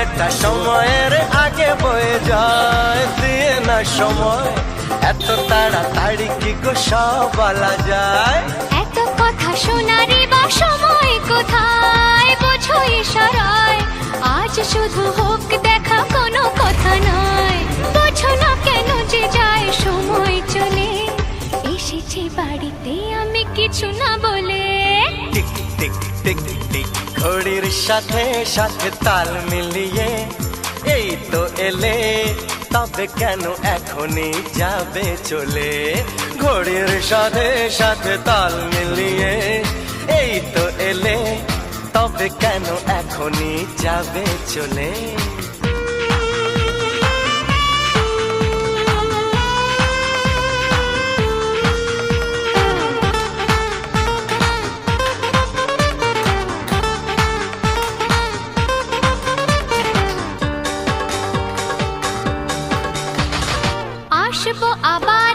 সময়টা সময়ের আগে বয়ে যায়, দিয়ে না সময় এত তাড়াতাড়ি কি গো সব বলা যায়। এত কথা শোনারই বা সময় কোথায়, বোঝো ইশারায় আজ শুধু হোক দেখা, কোনো কথা নয়। বোঝো না কেন যে যায় সময় চলে, এসেছি বাড়িতে আমি কিছু না বলে। টিক টিক টিক টিক ঘড়ির সাথে সাথে তাল মিলিয়ে এই তো এলে, তবে কেন এখনই যাবে চলে। ঘড়ির সাথে সাথে তাল মিলিয়ে এই তো এলে, তবে কেন এখনই যাবে চলে। আসবো আবার